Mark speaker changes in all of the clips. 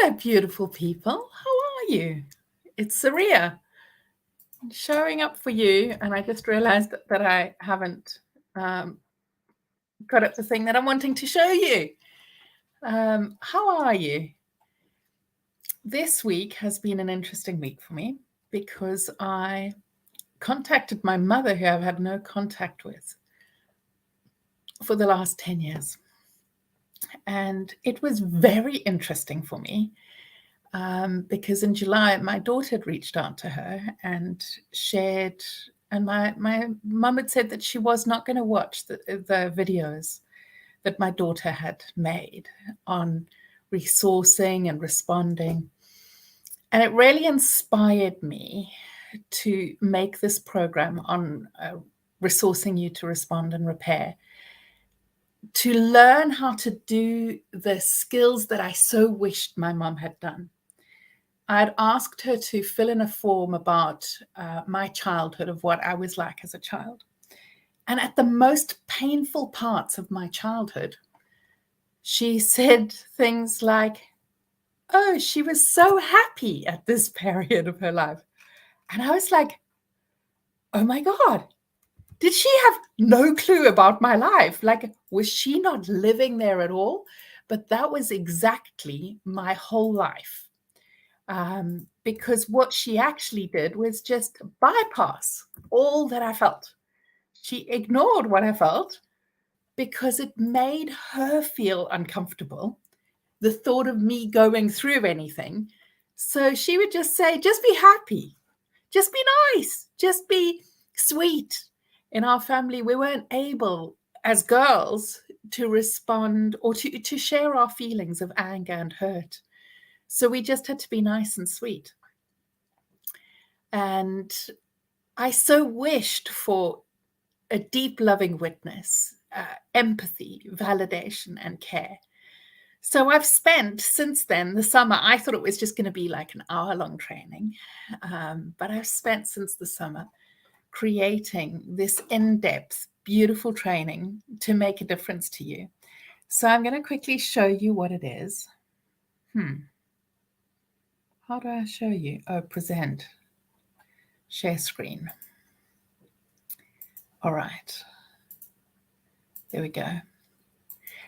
Speaker 1: Hello, beautiful people. How are you? It's Saria showing up for you, and I just realized that I haven't got up the thing that I'm wanting to show you. How are you? This week has been an interesting week for me because I contacted my mother, who I've had no contact with for the last 10 years. And it was very interesting for me. Because in July, my daughter had reached out to her and shared, and my mum had said that she was not going to watch the videos that my daughter had made on resourcing and responding. And it really inspired me to make this program on resourcing you to respond and repair, to learn how to do the skills that I so wished my mum had done. I'd asked her to fill in a form about my childhood, of what I was like as a child. And at the most painful parts of my childhood, she said things like, oh, she was so happy at this period of her life. And I was like, oh my God, did she have no clue about my life? Like, was she not living there at all? But that was exactly my whole life. Because what she actually did was just bypass all that I felt. She ignored what I felt because it made her feel uncomfortable, the thought of me going through anything. So she would just say, just be happy, just be nice, just be sweet. In our family, we weren't able as girls to respond or to share our feelings of anger and hurt. So we just had to be nice and sweet. And I so wished for a deep, loving witness, empathy, validation, and care. So I've spent, since then, the summer, I thought it was just going to be like an hour-long training. But I've spent since the summer creating this in-depth, beautiful training to make a difference to you. So I'm going to quickly show you what it is. How do I show you? Oh, present. Share screen. All right. There we go.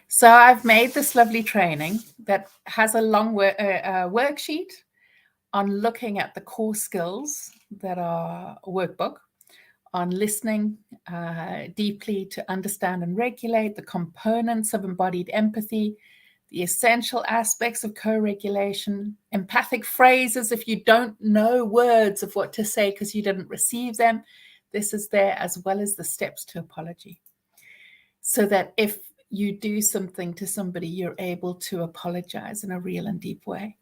Speaker 1: So I've made this lovely training that has a long worksheet on looking at the core skills that are a workbook, on listening deeply to understand and regulate the components of embodied empathy, the essential aspects of co-regulation, empathic phrases if you don't know words of what to say because you didn't receive them. This is there, as well as the steps to apology. So that if you do something to somebody, you're able to apologize in a real and deep way.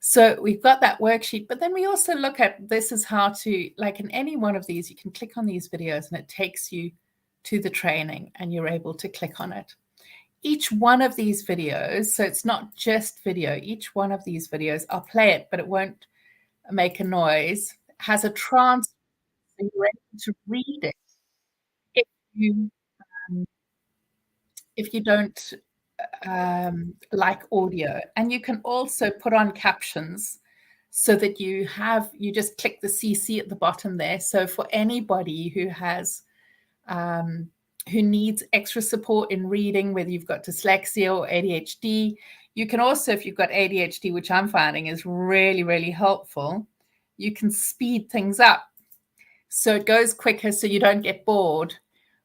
Speaker 1: So we've got that worksheet, but then we also look at, this is how to, like in any one of these, you can click on these videos and it takes you to the training and you're able to click on it. Each one of these videos, so it's not just video, each one of these videos, I'll play it, but it won't make a noise, has a transcript, so you're able to read it if you don't like audio. And you can also put on captions so that you just click the CC at the bottom there. So for anybody who has who needs extra support in reading, whether you've got dyslexia or ADHD, you can also, if you've got ADHD, which I'm finding is really, really helpful, you can speed things up so it goes quicker so you don't get bored.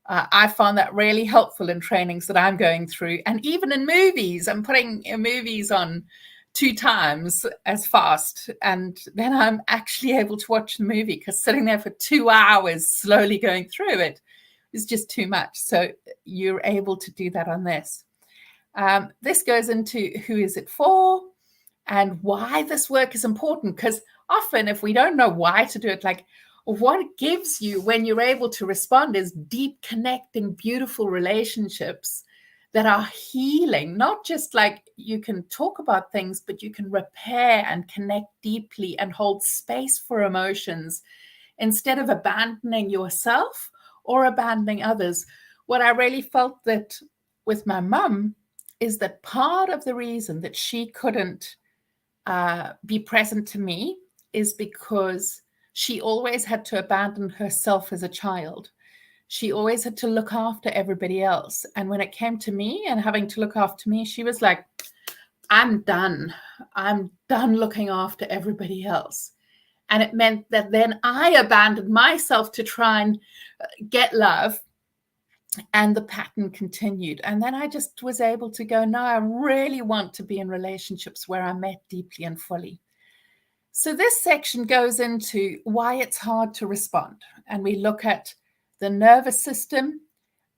Speaker 1: I found that really helpful in trainings that I'm going through. And even in movies, I'm putting movies on 2 times as fast. And then I'm actually able to watch the movie, because sitting there for 2 hours slowly going through it is just too much. So you're able to do that on this. This goes into who is it for and why this work is important. Because often if we don't know why to do it, like, what it gives you when you're able to respond is deep, connecting, beautiful relationships that are healing. Not just like you can talk about things, but you can repair and connect deeply and hold space for emotions instead of abandoning yourself or abandoning others. What I really felt that with my mum is that part of the reason that she couldn't be present to me is because she always had to abandon herself as a child. She always had to look after everybody else. And when it came to me and having to look after me, she was like, I'm done. I'm done looking after everybody else. And it meant that then I abandoned myself to try and get love. And the pattern continued. And then I just was able to go, no, I really want to be in relationships where I'm met deeply and fully. So this section goes into why it's hard to respond. And we look at the nervous system,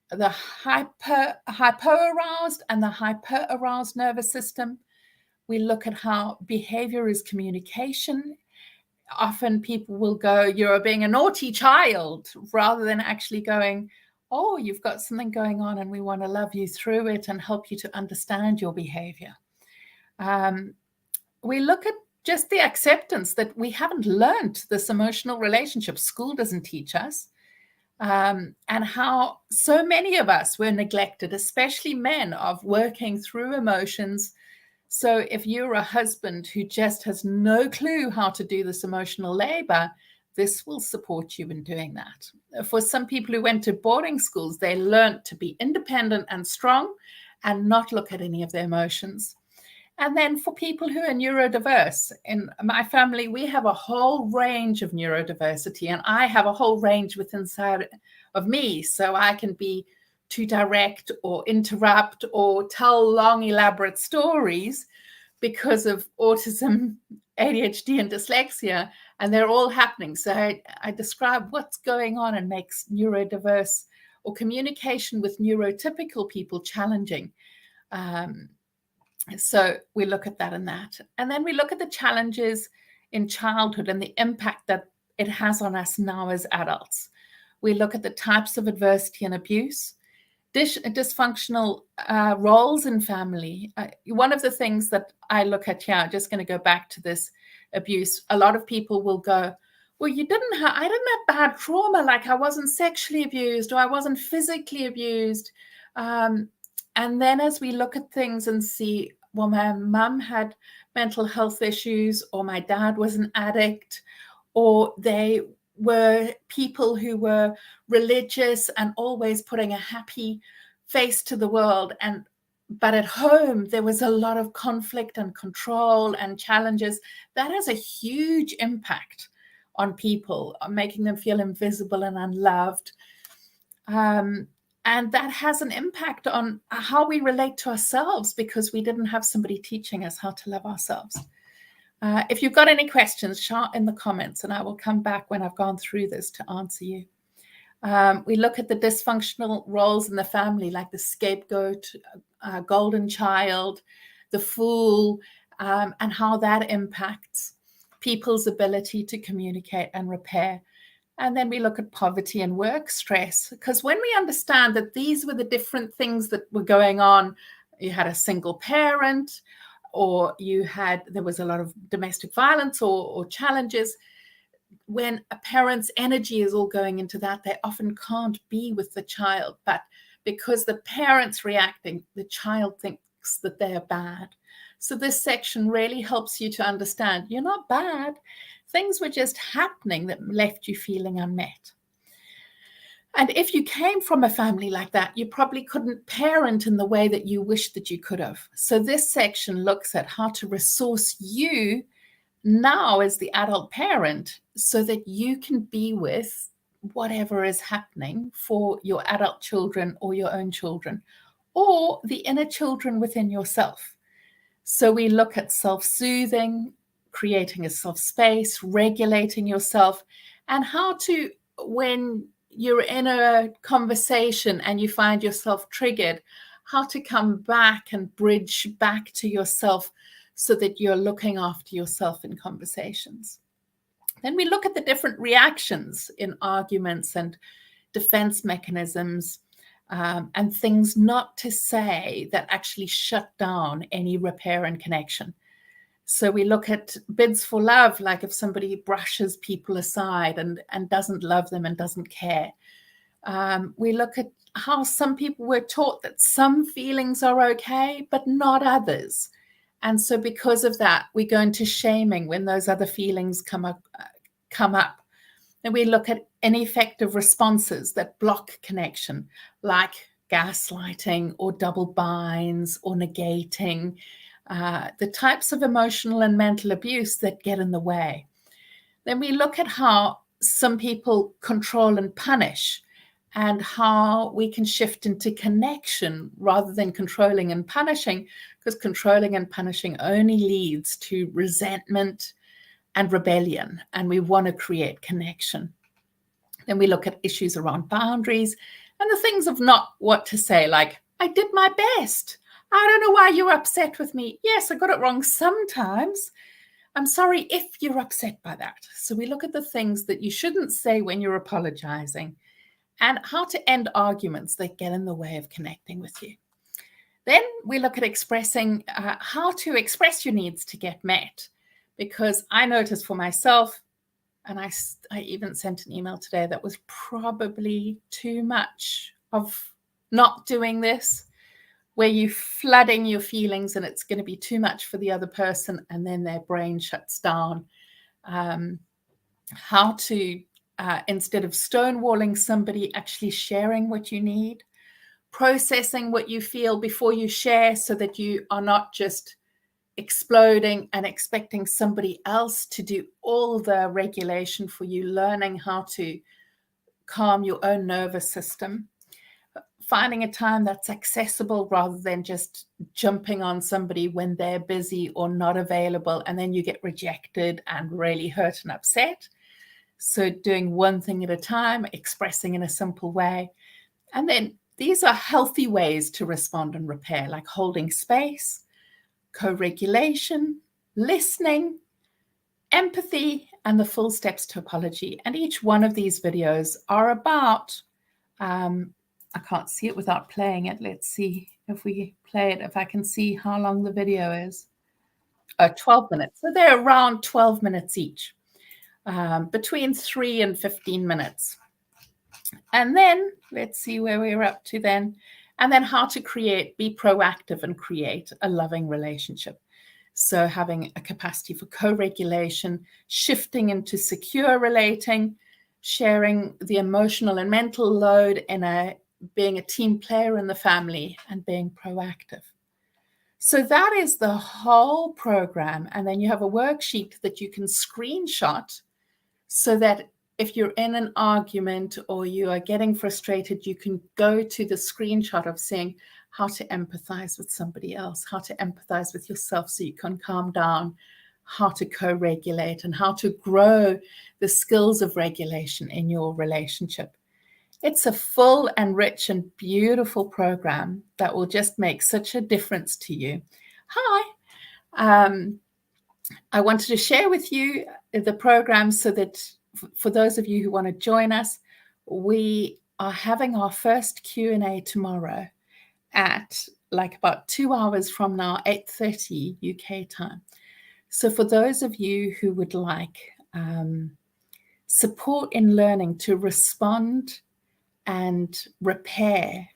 Speaker 1: the hypoaroused and the hyperaroused nervous system. We look at how behavior is communication. Often people will go, you're being a naughty child, rather than actually going, oh, you've got something going on and we want to love you through it and help you to understand your behavior. We look at just the acceptance that we haven't learned this emotional relationship. School doesn't teach us. And how so many of us were neglected, especially men, of working through emotions. So if you're a husband who just has no clue how to do this emotional labor, this will support you in doing that. For some people who went to boarding schools, they learned to be independent and strong and not look at any of their emotions. And then for people who are neurodiverse, in my family, we have a whole range of neurodiversity, and I have a whole range within inside of me. So I can be too direct or interrupt or tell long, elaborate stories because of autism, ADHD, and dyslexia, and they're all happening. So I describe what's going on and makes neurodiverse or communication with neurotypical people challenging. So we look at that and that. And then we look at the challenges in childhood and the impact that it has on us now as adults. We look at the types of adversity and abuse, dysfunctional roles in family. One of the things that I look at here, just going to go back to this abuse, a lot of people will go, well, I didn't have bad trauma, like I wasn't sexually abused or I wasn't physically abused. And then as we look at things and see, well, my mum had mental health issues, or my dad was an addict, or they were people who were religious and always putting a happy face to the world. But at home, there was a lot of conflict and control and challenges. That has a huge impact on people, making them feel invisible and unloved. And that has an impact on how we relate to ourselves because we didn't have somebody teaching us how to love ourselves. If you've got any questions, shout in the comments and I will come back when I've gone through this to answer you. We look at the dysfunctional roles in the family, like the scapegoat, golden child, the fool, and how that impacts people's ability to communicate and repair. And then we look at poverty and work stress, because when we understand that these were the different things that were going on, you had a single parent, or there was a lot of domestic violence or challenges. When a parent's energy is all going into that, they often can't be with the child. But because the parent's reacting, the child thinks that they're bad. So this section really helps you to understand you're not bad. Things were just happening that left you feeling unmet. And if you came from a family like that, you probably couldn't parent in the way that you wished that you could have. So this section looks at how to resource you now as the adult parent so that you can be with whatever is happening for your adult children or your own children or the inner children within yourself. So we look at self-soothing, creating a soft space, regulating yourself, and how to, when you're in a conversation and you find yourself triggered, how to come back and bridge back to yourself so that you're looking after yourself in conversations. Then we look at the different reactions in arguments and defense mechanisms and things not to say that actually shut down any repair and connection. So we look at bids for love, like if somebody brushes people aside and doesn't love them and doesn't care. We look at how some people were taught that some feelings are okay, but not others. And so because of that, we go into shaming when those other feelings come up. And we look at ineffective responses that block connection, like gaslighting or double binds or negating, the types of emotional and mental abuse that get in the way. Then we look at how some people control and punish, and how we can shift into connection rather than controlling and punishing, because controlling and punishing only leads to resentment and rebellion, and we want to create connection. Then we look at issues around boundaries and the things of not what to say, like, I did my best. I don't know why you're upset with me. Yes, I got it wrong sometimes. I'm sorry if you're upset by that. So we look at the things that you shouldn't say when you're apologizing, and how to end arguments that get in the way of connecting with you. Then we look at expressing how to express your needs to get met, because I noticed for myself, and I even sent an email today that was probably too much of not doing this, where you're flooding your feelings and it's going to be too much for the other person, and then their brain shuts down. How to, instead of stonewalling somebody, actually sharing what you need, processing what you feel before you share, so that you are not just exploding and expecting somebody else to do all the regulation for you, learning how to calm your own nervous system, finding a time that's accessible rather than just jumping on somebody when they're busy or not available, and then you get rejected and really hurt and upset. So doing one thing at a time, expressing in a simple way. And then these are healthy ways to respond and repair, like holding space, co-regulation, listening, empathy, and the full steps to apology. And each one of these videos are about, I can't see it without playing it. Let's see if we play it, if I can see how long the video is. 12 minutes. So they're around 12 minutes each, between 3 and 15 minutes. And then let's see where we're up to then. And then how to be proactive and create a loving relationship. So having a capacity for co-regulation, shifting into secure relating, sharing the emotional and mental load in being a team player in the family, and being proactive. So that is the whole program. And then you have a worksheet that you can screenshot, so that if you're in an argument or you are getting frustrated, you can go to the screenshot of saying how to empathize with somebody else, how to empathize with yourself so you can calm down, how to co-regulate, and how to grow the skills of regulation in your relationship. It's a full and rich and beautiful program that will just make such a difference to you. Hi. I wanted to share with you the program so that for those of you who want to join us, we are having our first Q&A tomorrow at like about 2 hours from now, 8:30 UK time. So for those of you who would like support in learning to respond and repair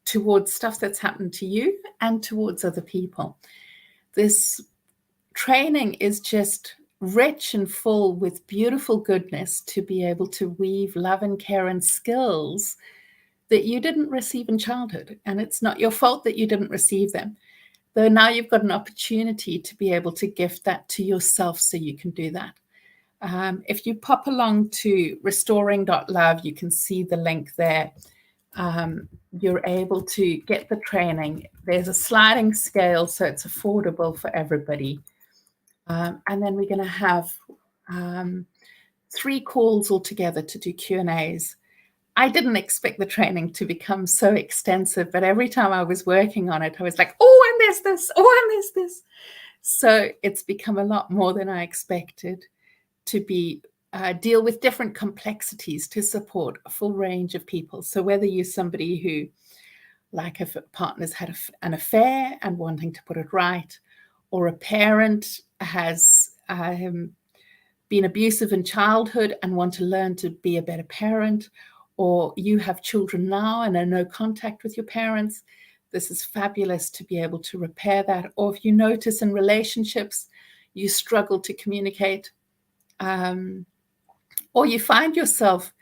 Speaker 1: towards stuff that's happened to you and towards other people, this training is just rich and full with beautiful goodness to be able to weave love and care and skills that you didn't receive in childhood. And it's not your fault that you didn't receive them. Though now you've got an opportunity to be able to gift that to yourself so you can do that. If you pop along to restoring.love, you can see the link there. You're able to get the training. There's a sliding scale, so it's affordable for everybody. And then we're going to have 3 calls altogether to do Q&As. I didn't expect the training to become so extensive, but every time I was working on it, I was like, oh, and there's this, oh, and there's this. So it's become a lot more than I expected to be deal with different complexities to support a full range of people. So whether you're somebody who, like if a partner's had an affair and wanting to put it right, or a parent has been abusive in childhood and want to learn to be a better parent, or you have children now and are no contact with your parents, this is fabulous to be able to repair that. Or if you notice in relationships you struggle to communicate, or you find yourself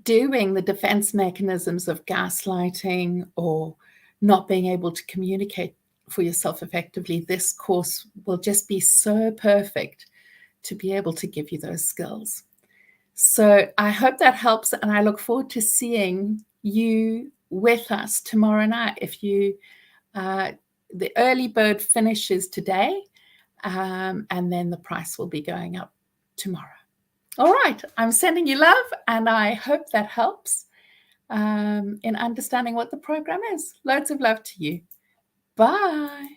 Speaker 1: doing the defense mechanisms of gaslighting or not being able to communicate for yourself effectively, this course will just be so perfect to be able to give you those skills. So I hope that helps, and I look forward to seeing you with us tomorrow night. If you, the early bird finishes today, and then the price will be going up tomorrow. All right, I'm sending you love, and I hope that helps in understanding what the program is. Loads of love to you. Bye.